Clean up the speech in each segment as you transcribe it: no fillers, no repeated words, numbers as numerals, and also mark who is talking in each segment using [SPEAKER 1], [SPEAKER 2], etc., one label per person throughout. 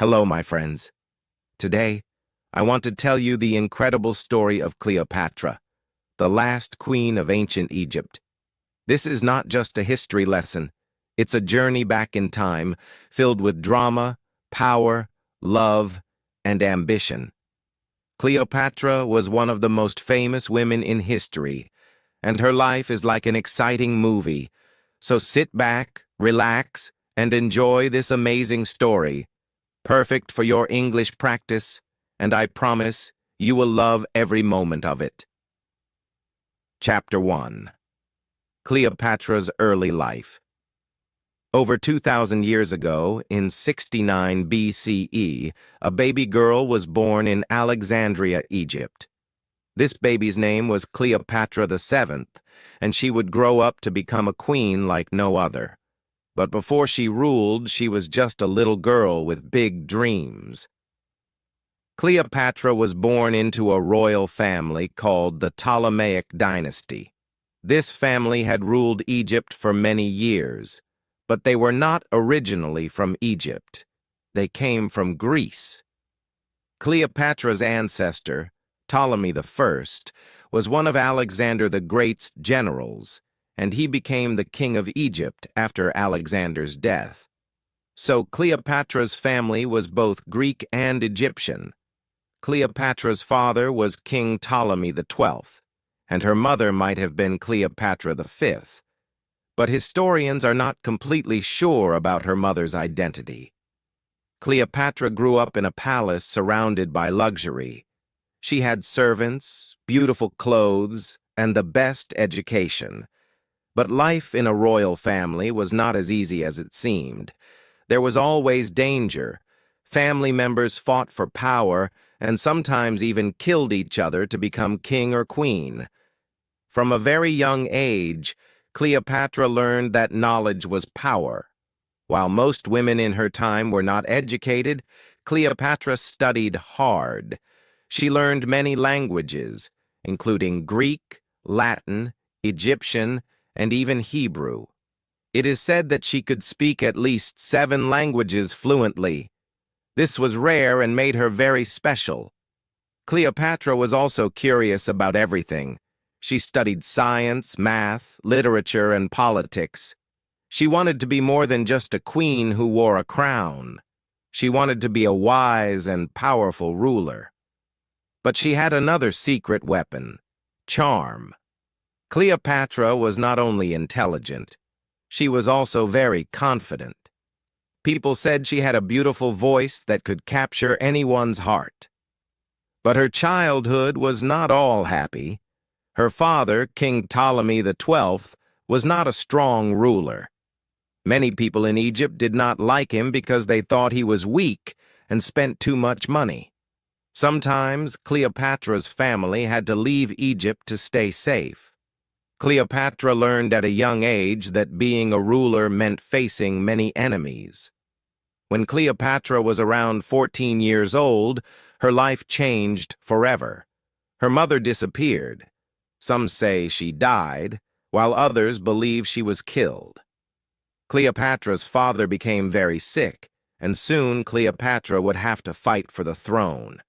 [SPEAKER 1] Hello, my friends. Today, I want to tell you the incredible story of Cleopatra, the last queen of ancient Egypt. This is not just a history lesson. It's a journey back in time, filled with drama, power, love, and ambition. Cleopatra was one of the most famous women in history, and her life is like an exciting movie. So sit back, relax, and enjoy this amazing story. Perfect for your English practice, and I promise you will love every moment of it. Chapter 1. Cleopatra's Early Life. Over 2,000 years ago, in 69 BCE, a baby girl was born in Alexandria, Egypt. This baby's name was Cleopatra VII, and she would grow up to become a queen like no other. But before she ruled, she was just a little girl with big dreams. Cleopatra was born into a royal family called the Ptolemaic dynasty. This family had ruled Egypt for many years, but they were not originally from Egypt. They came from Greece. Cleopatra's ancestor, Ptolemy I, was one of Alexander the Great's generals, and he became the king of Egypt after Alexander's death. So Cleopatra's family was both Greek and Egyptian. Cleopatra's father was King Ptolemy XII, and her mother might have been Cleopatra V. But historians are not completely sure about her mother's identity. Cleopatra grew up in a palace surrounded by luxury. She had servants, beautiful clothes, and the best education. But life in a royal family was not as easy as it seemed. There was always danger. Family members fought for power and sometimes even killed each other to become king or queen. From a very young age, Cleopatra learned that knowledge was power. While most women in her time were not educated, Cleopatra studied hard. She learned many languages, including Greek, Latin, Egyptian, and even Hebrew. It is said that she could speak at least 7 languages fluently. This was rare and made her very special. Cleopatra was also curious about everything. She studied science, math, literature, and politics. She wanted to be more than just a queen who wore a crown. She wanted to be a wise and powerful ruler. But she had another secret weapon: charm. Cleopatra was not only intelligent, she was also very confident. People said she had a beautiful voice that could capture anyone's heart. But her childhood was not all happy. Her father, King Ptolemy XII, was not a strong ruler. Many people in Egypt did not like him because they thought he was weak and spent too much money. Sometimes Cleopatra's family had to leave Egypt to stay safe. Cleopatra learned at a young age that being a ruler meant facing many enemies. When Cleopatra was around 14 years old, her life changed forever. Her mother disappeared. Some say she died, while others believe she was killed. Cleopatra's father became very sick, and soon Cleopatra would have to fight for the throne.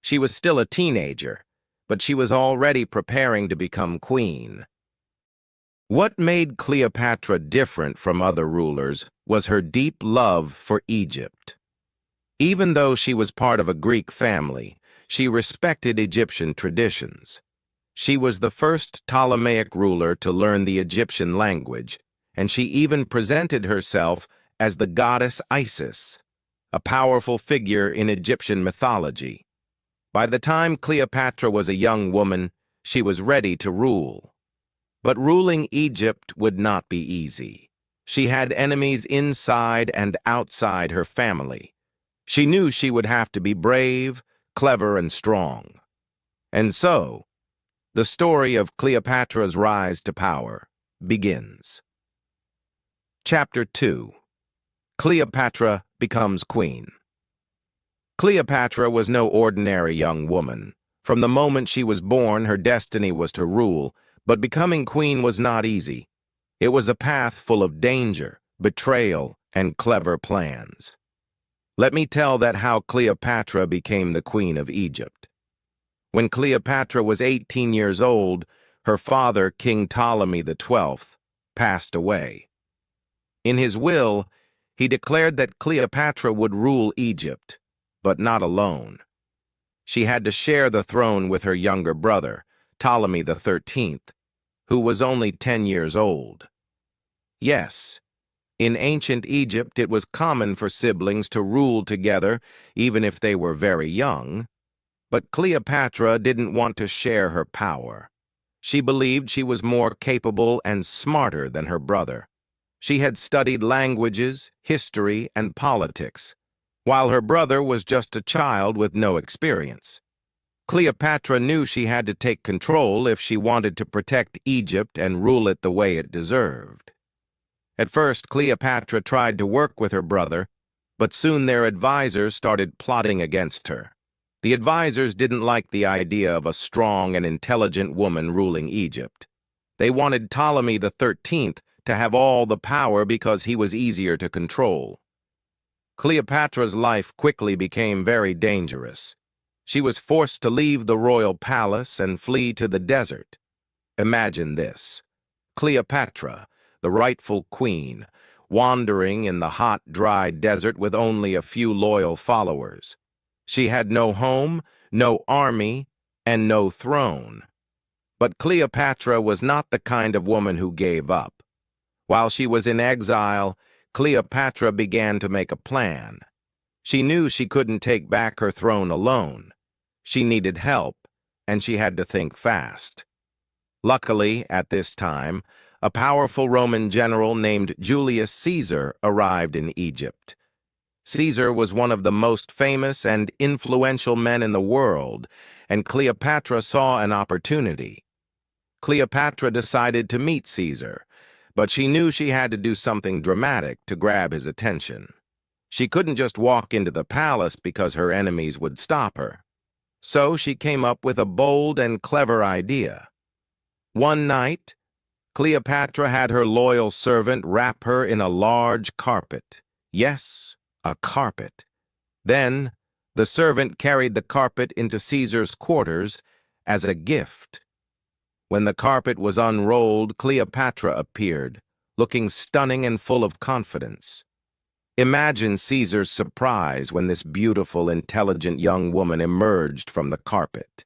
[SPEAKER 1] She was still a teenager, but she was already preparing to become queen. What made Cleopatra different from other rulers was her deep love for Egypt. Even though she was part of a Greek family, she respected Egyptian traditions. She was the first Ptolemaic ruler to learn the Egyptian language, and she even presented herself as the goddess Isis, a powerful figure in Egyptian mythology. By the time Cleopatra was a young woman, she was ready to rule. But ruling Egypt would not be easy. She had enemies inside and outside her family. She knew she would have to be brave, clever, and strong. And so, the story of Cleopatra's rise to power begins. Chapter 2. Cleopatra becomes queen. Cleopatra was no ordinary young woman. From the moment she was born, her destiny was to rule, but becoming queen was not easy. It was a path full of danger, betrayal, and clever plans. Let me tell that how Cleopatra became the queen of Egypt. When Cleopatra was 18 years old, her father, King Ptolemy XII, passed away. In his will, he declared that Cleopatra would rule Egypt, but not alone. She had to share the throne with her younger brother, Ptolemy XIII, who was only 10 years old. Yes, in ancient Egypt it was common for siblings to rule together even if they were very young, but Cleopatra didn't want to share her power. She believed she was more capable and smarter than her brother. She had studied languages, history, and politics, while her brother was just a child with no experience. Cleopatra knew she had to take control if she wanted to protect Egypt and rule it the way it deserved. At first, Cleopatra tried to work with her brother, but soon their advisors started plotting against her. The advisors didn't like the idea of a strong and intelligent woman ruling Egypt. They wanted Ptolemy XIII to have all the power because he was easier to control. Cleopatra's life quickly became very dangerous. She was forced to leave the royal palace and flee to the desert. Imagine this: Cleopatra, the rightful queen, wandering in the hot, dry desert with only a few loyal followers. She had no home, no army, and no throne. But Cleopatra was not the kind of woman who gave up. While she was in exile, Cleopatra began to make a plan. She knew she couldn't take back her throne alone. She needed help, and she had to think fast. Luckily, at this time, a powerful Roman general named Julius Caesar arrived in Egypt. Caesar was one of the most famous and influential men in the world, and Cleopatra saw an opportunity. Cleopatra decided to meet Caesar, but she knew she had to do something dramatic to grab his attention. She couldn't just walk into the palace because her enemies would stop her. So she came up with a bold and clever idea. One night, Cleopatra had her loyal servant wrap her in a large carpet. Yes, a carpet. Then, the servant carried the carpet into Caesar's quarters as a gift. When the carpet was unrolled, Cleopatra appeared, looking stunning and full of confidence. Imagine Caesar's surprise when this beautiful, intelligent young woman emerged from the carpet.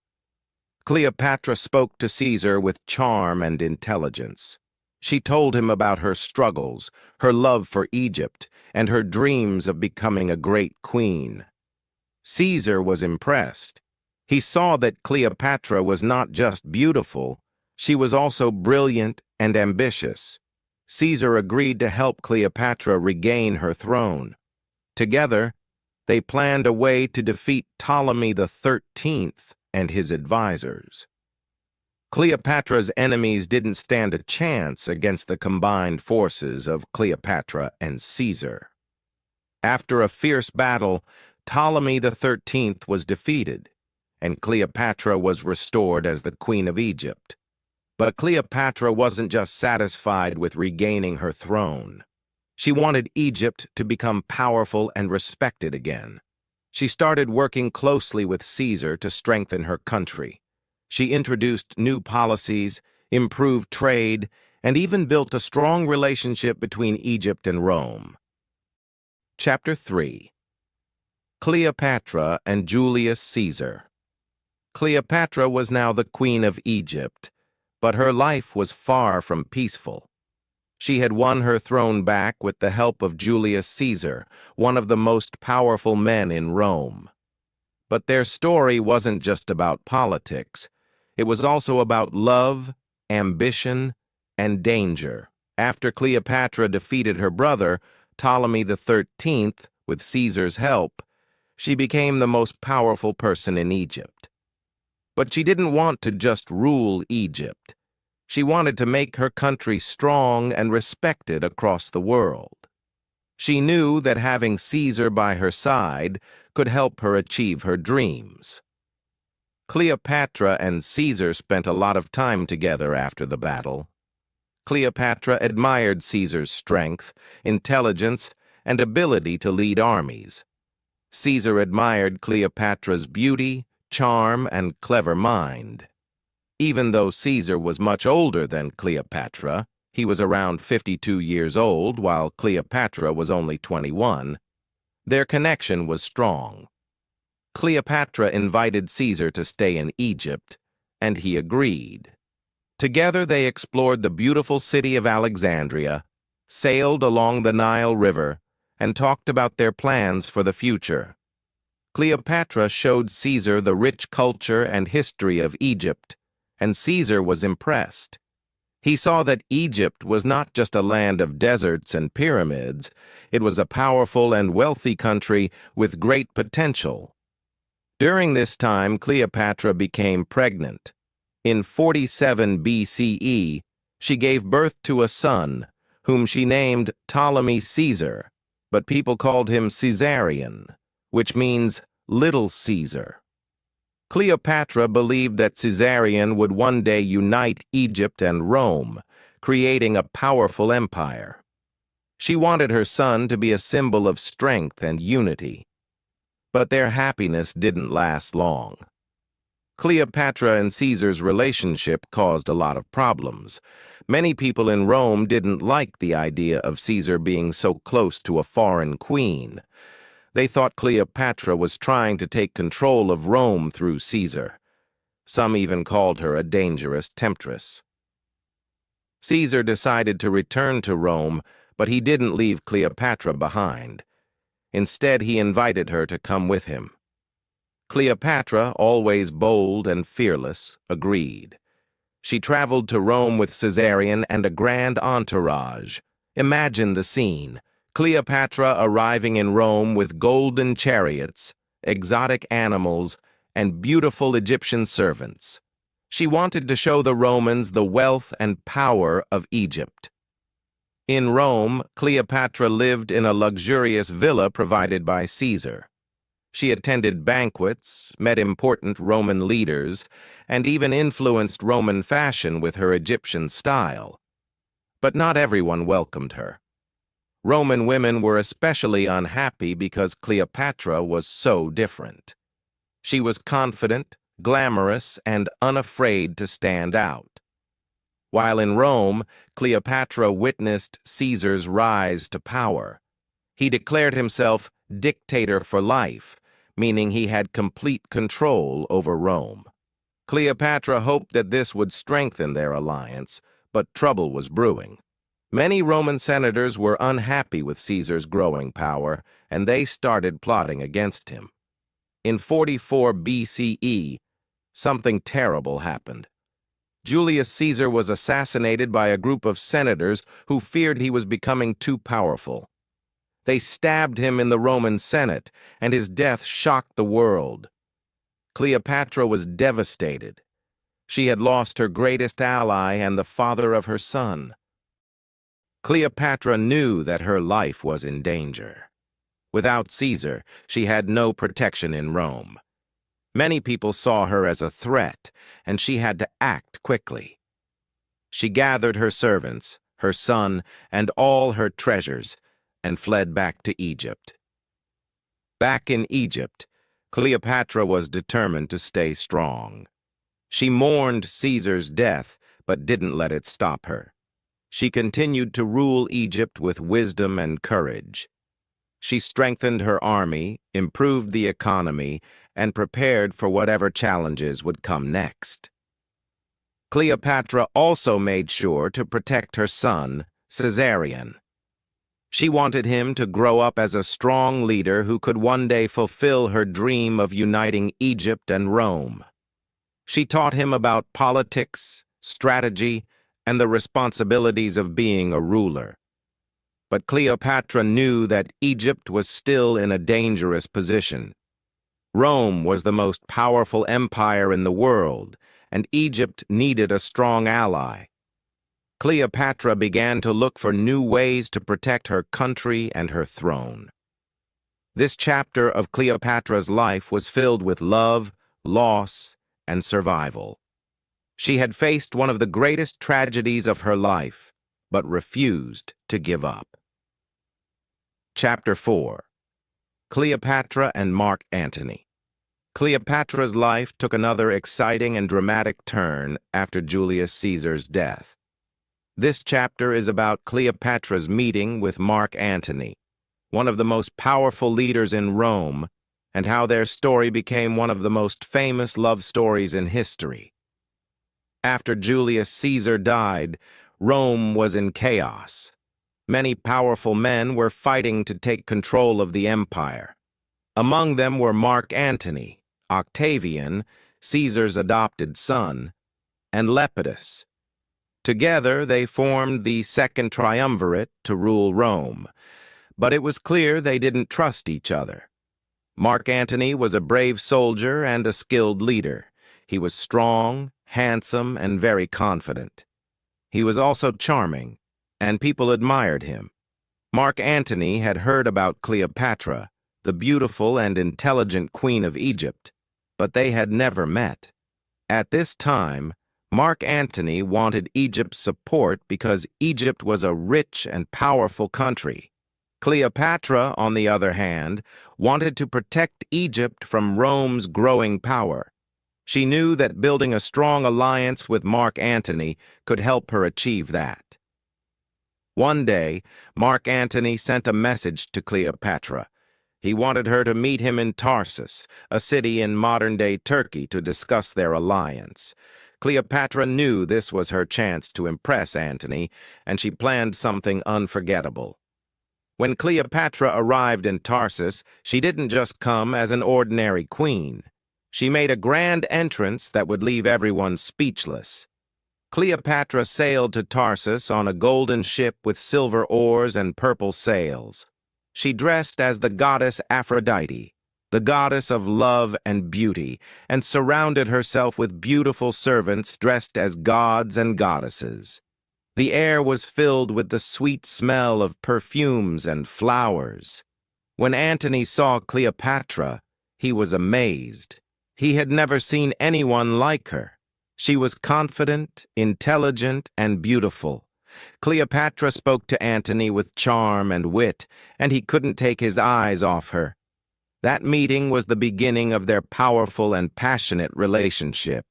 [SPEAKER 1] Cleopatra spoke to Caesar with charm and intelligence. She told him about her struggles, her love for Egypt, and her dreams of becoming a great queen. Caesar was impressed. He saw that Cleopatra was not just beautiful, she was also brilliant and ambitious. Caesar agreed to help Cleopatra regain her throne. Together, they planned a way to defeat Ptolemy XIII and his advisors. Cleopatra's enemies didn't stand a chance against the combined forces of Cleopatra and Caesar. After a fierce battle, Ptolemy XIII was defeated, and Cleopatra was restored as the Queen of Egypt. But Cleopatra wasn't just satisfied with regaining her throne. She wanted Egypt to become powerful and respected again. She started working closely with Caesar to strengthen her country. She introduced new policies, improved trade, and even built a strong relationship between Egypt and Rome. Chapter 3. Cleopatra and Julius Caesar. Cleopatra was now the Queen of Egypt, but her life was far from peaceful. She had won her throne back with the help of Julius Caesar, one of the most powerful men in Rome. But their story wasn't just about politics. It was also about love, ambition, and danger. After Cleopatra defeated her brother, Ptolemy XIII, with Caesar's help, she became the most powerful person in Egypt. But she didn't want to just rule Egypt. She wanted to make her country strong and respected across the world. She knew that having Caesar by her side could help her achieve her dreams. Cleopatra and Caesar spent a lot of time together after the battle. Cleopatra admired Caesar's strength, intelligence, and ability to lead armies. Caesar admired Cleopatra's beauty, charm, and clever mind. Even though Caesar was much older than Cleopatra, he was around 52 years old while Cleopatra was only 21, their connection was strong. Cleopatra invited Caesar to stay in Egypt, and he agreed. Together they explored the beautiful city of Alexandria, sailed along the Nile River, and talked about their plans for the future. Cleopatra showed Caesar the rich culture and history of Egypt, and Caesar was impressed. He saw that Egypt was not just a land of deserts and pyramids, it was a powerful and wealthy country with great potential. During this time, Cleopatra became pregnant. In 47 BCE, she gave birth to a son, whom she named Ptolemy Caesar, but people called him Caesarion, which means Little Caesar. Cleopatra believed that Caesarion would one day unite Egypt and Rome, creating a powerful empire. She wanted her son to be a symbol of strength and unity. But their happiness didn't last long. Cleopatra and Caesar's relationship caused a lot of problems. Many people in Rome didn't like the idea of Caesar being so close to a foreign queen. They thought Cleopatra was trying to take control of Rome through Caesar. Some even called her a dangerous temptress. Caesar decided to return to Rome, but he didn't leave Cleopatra behind. Instead, he invited her to come with him. Cleopatra, always bold and fearless, agreed. She traveled to Rome with Caesarion and a grand entourage. Imagine the scene. Cleopatra arriving in Rome with golden chariots, exotic animals, and beautiful Egyptian servants. She wanted to show the Romans the wealth and power of Egypt. In Rome, Cleopatra lived in a luxurious villa provided by Caesar. She attended banquets, met important Roman leaders, and even influenced Roman fashion with her Egyptian style. But not everyone welcomed her. Roman women were especially unhappy because Cleopatra was so different. She was confident, glamorous, and unafraid to stand out. While in Rome, Cleopatra witnessed Caesar's rise to power. He declared himself dictator for life, meaning he had complete control over Rome. Cleopatra hoped that this would strengthen their alliance, but trouble was brewing. Many Roman senators were unhappy with Caesar's growing power, and they started plotting against him. In 44 BCE, something terrible happened. Julius Caesar was assassinated by a group of senators who feared he was becoming too powerful. They stabbed him in the Roman Senate, and his death shocked the world. Cleopatra was devastated. She had lost her greatest ally and the father of her son. Cleopatra knew that her life was in danger. Without Caesar, she had no protection in Rome. Many people saw her as a threat, and she had to act quickly. She gathered her servants, her son, and all her treasures, and fled back to Egypt. Back in Egypt, Cleopatra was determined to stay strong. She mourned Caesar's death, but didn't let it stop her. She continued to rule Egypt with wisdom and courage. She strengthened her army, improved the economy, and prepared for whatever challenges would come next. Cleopatra also made sure to protect her son, Caesarion. She wanted him to grow up as a strong leader who could one day fulfill her dream of uniting Egypt and Rome. She taught him about politics, strategy, and the responsibilities of being a ruler. But Cleopatra knew that Egypt was still in a dangerous position. Rome was the most powerful empire in the world, and Egypt needed a strong ally. Cleopatra began to look for new ways to protect her country and her throne. This chapter of Cleopatra's life was filled with love, loss, and survival. She had faced one of the greatest tragedies of her life, but refused to give up. Chapter 4. Cleopatra and Mark Antony. Cleopatra's life took another exciting and dramatic turn after Julius Caesar's death. This chapter is about Cleopatra's meeting with Mark Antony, one of the most powerful leaders in Rome, and how their story became one of the most famous love stories in history. After Julius Caesar died, Rome was in chaos. Many powerful men were fighting to take control of the empire. Among them were Mark Antony, Octavian, Caesar's adopted son, and Lepidus. Together they formed the Second Triumvirate to rule Rome, but it was clear they didn't trust each other. Mark Antony was a brave soldier and a skilled leader. He was strong, handsome, and very confident. He was also charming, and people admired him. Mark Antony had heard about Cleopatra, the beautiful and intelligent queen of Egypt, but they had never met. At this time, Mark Antony wanted Egypt's support because Egypt was a rich and powerful country. Cleopatra, on the other hand, wanted to protect Egypt from Rome's growing power. She knew that building a strong alliance with Mark Antony could help her achieve that. One day, Mark Antony sent a message to Cleopatra. He wanted her to meet him in Tarsus, a city in modern-day Turkey, to discuss their alliance. Cleopatra knew this was her chance to impress Antony, and she planned something unforgettable. When Cleopatra arrived in Tarsus, she didn't just come as an ordinary queen. She made a grand entrance that would leave everyone speechless. Cleopatra sailed to Tarsus on a golden ship with silver oars and purple sails. She dressed as the goddess Aphrodite, the goddess of love and beauty, and surrounded herself with beautiful servants dressed as gods and goddesses. The air was filled with the sweet smell of perfumes and flowers. When Antony saw Cleopatra, he was amazed. He had never seen anyone like her. She was confident, intelligent, and beautiful. Cleopatra spoke to Antony with charm and wit, and he couldn't take his eyes off her. That meeting was the beginning of their powerful and passionate relationship.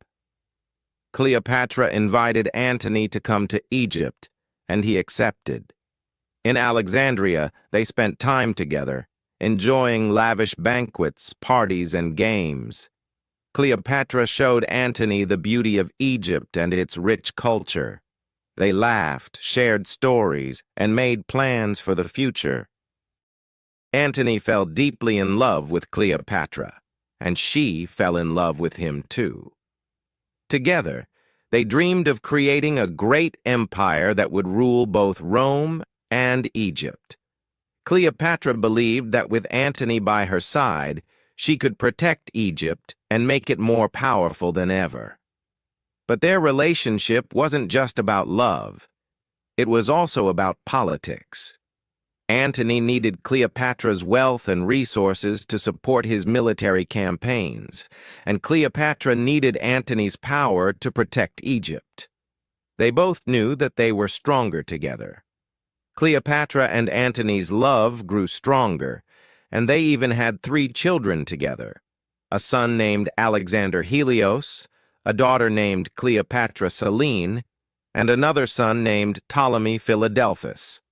[SPEAKER 1] Cleopatra invited Antony to come to Egypt, and he accepted. In Alexandria, they spent time together, enjoying lavish banquets, parties, and games. Cleopatra showed Antony the beauty of Egypt and its rich culture. They laughed, shared stories, and made plans for the future. Antony fell deeply in love with Cleopatra, and she fell in love with him too. Together, they dreamed of creating a great empire that would rule both Rome and Egypt. Cleopatra believed that with Antony by her side, she could protect Egypt and make it more powerful than ever. But their relationship wasn't just about love. It was also about politics. Antony needed Cleopatra's wealth and resources to support his military campaigns, and Cleopatra needed Antony's power to protect Egypt. They both knew that they were stronger together. Cleopatra and Antony's love grew stronger, and they even had 3 children together: a son named Alexander Helios, a daughter named Cleopatra Selene, and another son named Ptolemy Philadelphus.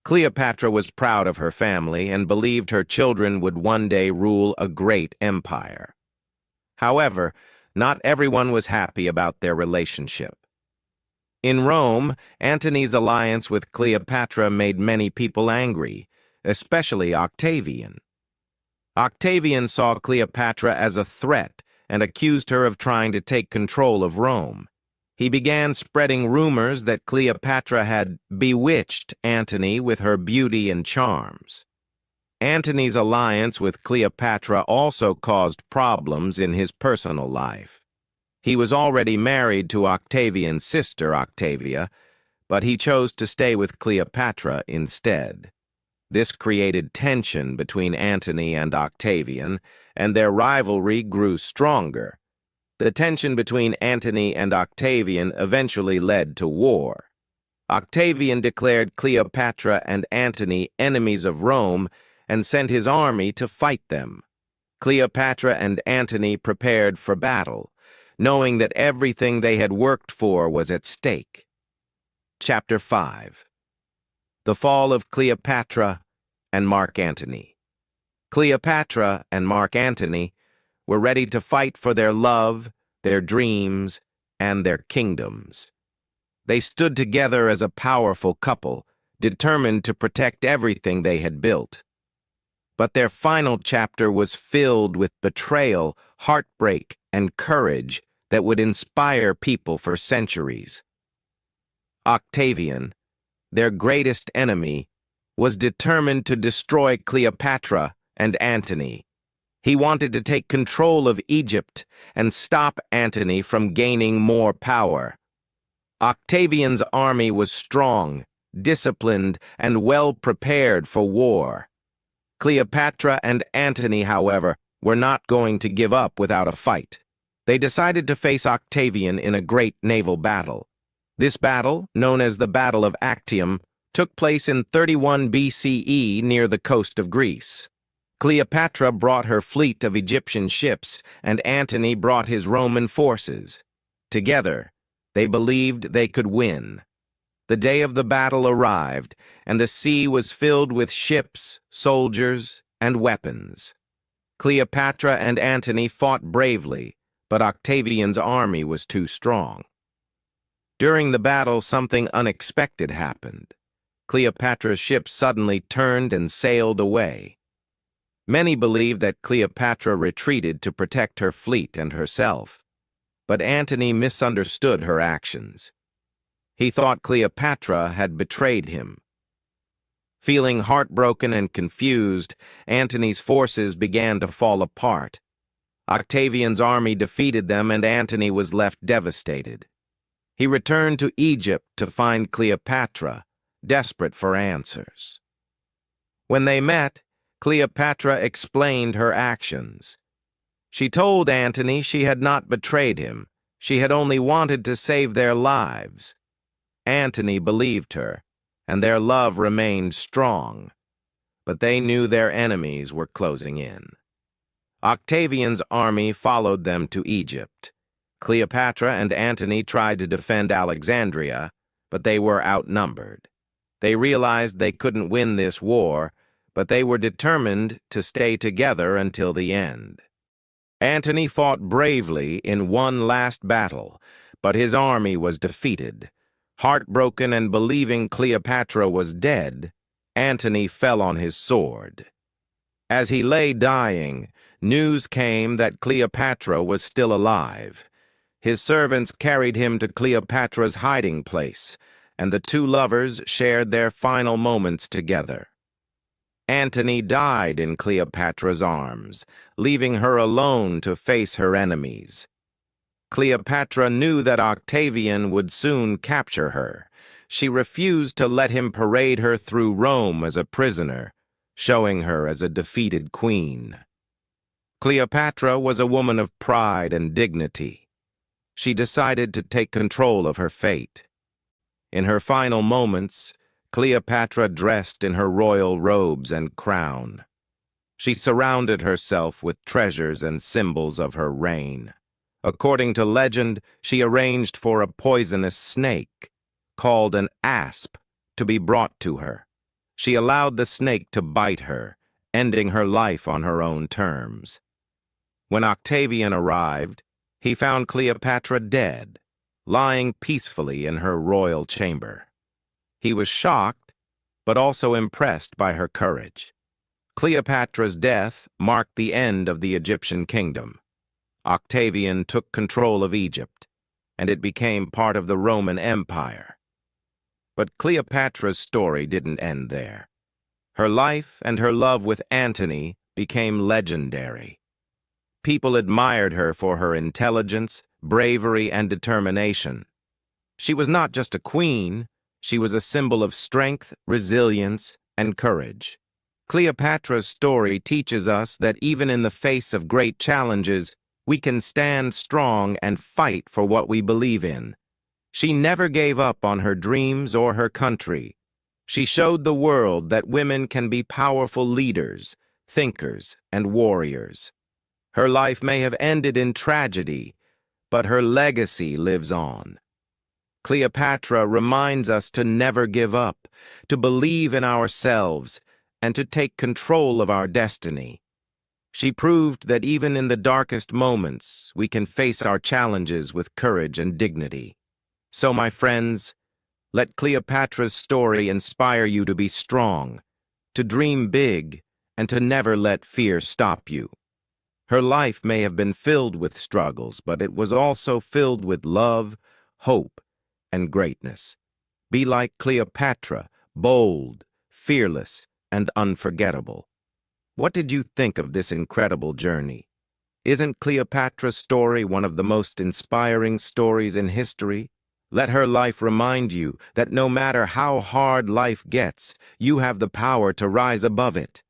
[SPEAKER 1] Cleopatra was proud of her family and believed her children would one day rule a great empire. However, not everyone was happy about their relationship. In Rome, Antony's alliance with Cleopatra made many people angry, especially Octavian. Octavian saw Cleopatra as a threat and accused her of trying to take control of Rome. He began spreading rumors that Cleopatra had bewitched Antony with her beauty and charms. Antony's alliance with Cleopatra also caused problems in his personal life. He was already married to Octavian's sister, Octavia, but he chose to stay with Cleopatra instead. This created tension between Antony and Octavian, and their rivalry grew stronger. The tension between Antony and Octavian eventually led to war. Octavian declared Cleopatra and Antony enemies of Rome and sent his army to fight them. Cleopatra and Antony prepared for battle, knowing that everything they had worked for was at stake. Chapter 5. The Fall of Cleopatra and Mark Antony. Cleopatra and Mark Antony were ready to fight for their love, their dreams, and their kingdoms. They stood together as a powerful couple, determined to protect everything they had built. But their final chapter was filled with betrayal, heartbreak, and courage that would inspire people for centuries. Octavian, their greatest enemy, was determined to destroy Cleopatra and Antony. He wanted to take control of Egypt and stop Antony from gaining more power. Octavian's army was strong, disciplined, and well prepared for war. Cleopatra and Antony, however, were not going to give up without a fight. They decided to face Octavian in a great naval battle. This battle, known as the Battle of Actium, took place in 31 BCE near the coast of Greece. Cleopatra brought her fleet of Egyptian ships, and Antony brought his Roman forces. Together, they believed they could win. The day of the battle arrived, and the sea was filled with ships, soldiers, and weapons. Cleopatra and Antony fought bravely, but Octavian's army was too strong. During the battle, something unexpected happened. Cleopatra's ship suddenly turned and sailed away. Many believe that Cleopatra retreated to protect her fleet and herself, but Antony misunderstood her actions. He thought Cleopatra had betrayed him. Feeling heartbroken and confused, Antony's forces began to fall apart. Octavian's army defeated them, and Antony was left devastated. He returned to Egypt to find Cleopatra, desperate for answers. When they met, Cleopatra explained her actions. She told Antony she had not betrayed him. She had only wanted to save their lives. Antony believed her, and their love remained strong. But they knew their enemies were closing in. Octavian's army followed them to Egypt. Cleopatra and Antony tried to defend Alexandria, but they were outnumbered. They realized they couldn't win this war, but they were determined to stay together until the end. Antony fought bravely in one last battle, but his army was defeated. Heartbroken and believing Cleopatra was dead, Antony fell on his sword. As he lay dying, news came that Cleopatra was still alive. His servants carried him to Cleopatra's hiding place, and the two lovers shared their final moments together. Antony died in Cleopatra's arms, leaving her alone to face her enemies. Cleopatra knew that Octavian would soon capture her. She refused to let him parade her through Rome as a prisoner, showing her as a defeated queen. Cleopatra was a woman of pride and dignity. She decided to take control of her fate. In her final moments, Cleopatra dressed in her royal robes and crown. She surrounded herself with treasures and symbols of her reign. According to legend, she arranged for a poisonous snake, called an asp, to be brought to her. She allowed the snake to bite her, ending her life on her own terms. When Octavian arrived, he found Cleopatra dead, lying peacefully in her royal chamber. He was shocked, but also impressed by her courage. Cleopatra's death marked the end of the Egyptian kingdom. Octavian took control of Egypt, and it became part of the Roman Empire. But Cleopatra's story didn't end there. Her life and her love with Antony became legendary. People admired her for her intelligence, bravery, and determination. She was not just a queen, she was a symbol of strength, resilience, and courage. Cleopatra's story teaches us that even in the face of great challenges, we can stand strong and fight for what we believe in. She never gave up on her dreams or her country. She showed the world that women can be powerful leaders, thinkers, and warriors. Her life may have ended in tragedy, but her legacy lives on. Cleopatra reminds us to never give up, to believe in ourselves, and to take control of our destiny. She proved that even in the darkest moments, we can face our challenges with courage and dignity. So, my friends, let Cleopatra's story inspire you to be strong, to dream big, and to never let fear stop you. Her life may have been filled with struggles, but it was also filled with love, hope, and greatness. Be like Cleopatra, bold, fearless, and unforgettable. What did you think of this incredible journey? Isn't Cleopatra's story one of the most inspiring stories in history? Let her life remind you that no matter how hard life gets, you have the power to rise above it.